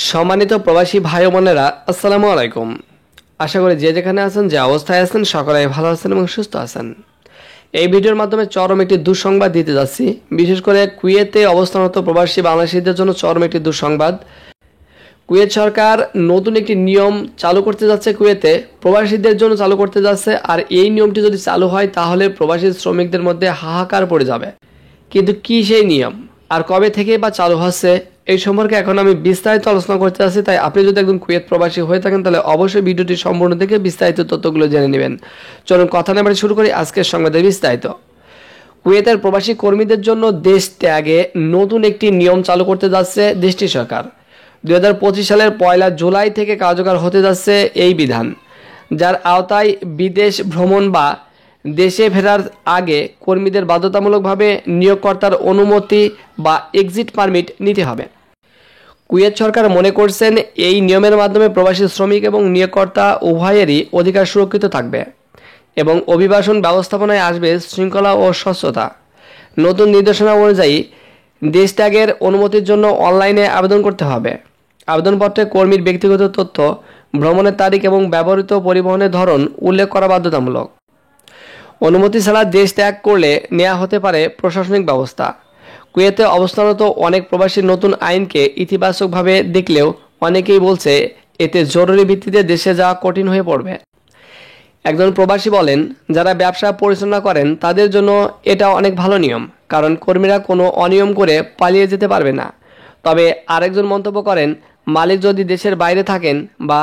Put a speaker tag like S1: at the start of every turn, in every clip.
S1: সম্মানিত প্রবাসী ভাই ও বোনেরা, আসসালামু আলাইকুম। আশা করি যে যেখানে আছেন, যে অবস্থায় আছেন, সকলেই ভালো আছেন এবং সুস্থ আছেন। এই ভিডিওর মাধ্যমে চরম একটি দুঃসংবাদ দিতে যাচ্ছি। বিশেষ করে কুয়েতে অবস্থানরত প্রবাসী বাংলাদেশিদের জন্য চরম একটি দুঃসংবাদ। কুয়েত সরকার নতুন একটি নিয়ম চালু করতে যাচ্ছে, কুয়েতে প্রবাসীদের জন্য চালু করতে যাচ্ছে। আর এই নিয়মটি যদি চালু হয় তাহলে প্রবাসী শ্রমিকদের মধ্যে হাহাকার পড়ে যাবে। কিন্তু কি সেই নিয়ম আর কবে থেকে বা চালু হচ্ছে, এই সম্পর্কে এখন আমি বিস্তারিত আলোচনা করতে যাচ্ছি। তাই আপনি যদি একজন কুয়েত প্রবাসী হয়ে থাকেন তাহলে অবশ্যই ভিডিওটি সম্পূর্ণ দেখে বিস্তারিত তথ্যগুলো জেনে নেবেন। চলুন কথা না বাড়িয়ে শুরু করি আজকের সংবাদের বিস্তারিত। কুয়েতের প্রবাসী কর্মীদের জন্য দেশ ত্যাগে নতুন একটি নিয়ম চালু করতে যাচ্ছে দেশটির সরকার। 2025 সালের 1 জুলাই থেকে কার্যকর হতে যাচ্ছে এই বিধান, যার আওতায় বিদেশ ভ্রমণ বা দেশে ফেরার আগে কর্মীদের বাধ্যতামূলকভাবে নিয়োগকর্তার অনুমতি বা এক্সিট পারমিট নিতে হবে। কুয়েত সরকার মনে করছেন এই নিয়মের মাধ্যমে প্রবাসী শ্রমিক এবং নিয়োগকর্তা উভয়েরই অধিকার সুরক্ষিত থাকবে এবং অভিবাসন ব্যবস্থাপনায় আসবে শৃঙ্খলা ও স্বচ্ছতা। নতুন নির্দেশনা অনুযায়ী দেশ ত্যাগের অনুমতির জন্য অনলাইনে আবেদন করতে হবে। আবেদনপত্রে কর্মীর ব্যক্তিগত তথ্য, ভ্রমণের তারিখ এবং ব্যবহৃত পরিবহনের ধরন উল্লেখ করা বাধ্যতামূলক। অনুমতি ছাড়া দেশ ত্যাগ করলে নেওয়া হতে পারে প্রশাসনিক ব্যবস্থা। কুয়েতে অবস্থানরত অনেক প্রবাসী নতুন আইনকে ইতিবাচকভাবে দেখলেও অনেকেই বলছে এতে জরুরি ভিত্তিতে দেশে যাওয়া কঠিন হয়ে পড়বে। একজন প্রবাসী বলেন, যারা ব্যবসা পরিচালনা করেন তাদের জন্য এটা অনেক ভালো নিয়ম, কারণ কর্মীরা কোনো অনিয়ম করে পালিয়ে যেতে পারবে না। তবে আরেকজন মন্তব্য করেন, মালিক যদি দেশের বাইরে থাকেন বা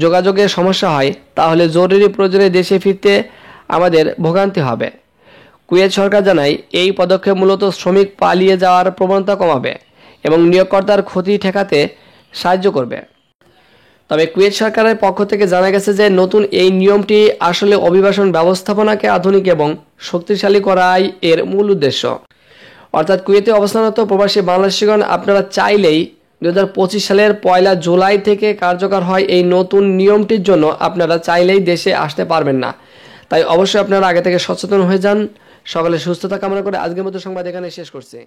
S1: যোগাযোগের সমস্যা হয় তাহলে জরুরি প্রয়োজনে দেশে ফিরতে আমাদের ভোগান্তি হবে। কুয়েত সরকার জানায় এই পদক্ষেপ মূলত শ্রমিক পালিয়ে যাওয়ার প্রবণতা কমাবে এবং নিয়োগকর্তার ক্ষতি ঠেকাতে সাহায্য করবে। তবে কুয়েত সরকারের পক্ষ থেকে জানা গেছে যে নতুন এই নিয়মটি আসলে অভিবাসন ব্যবস্থাপনাকে আধুনিক এবং শক্তিশালী করাই এর মূল উদ্দেশ্য। অর্থাৎ কুয়েতে অবস্থানরত প্রবাসী বাংলাদেশিগণ আপনারা চাইলেই 2025 সালের 1 জুলাই থেকে কার্যকর হয় এই নতুন নিয়মটির জন্য আপনারা চাইলেই দেশে আসতে পারবেন না। তাই অবশ্যই আপনারা আগে থেকে সচেতন হয়ে যান। সকলের সুস্থতা কামনা করে আজকের মতো সংবাদ এখানে শেষ করছি।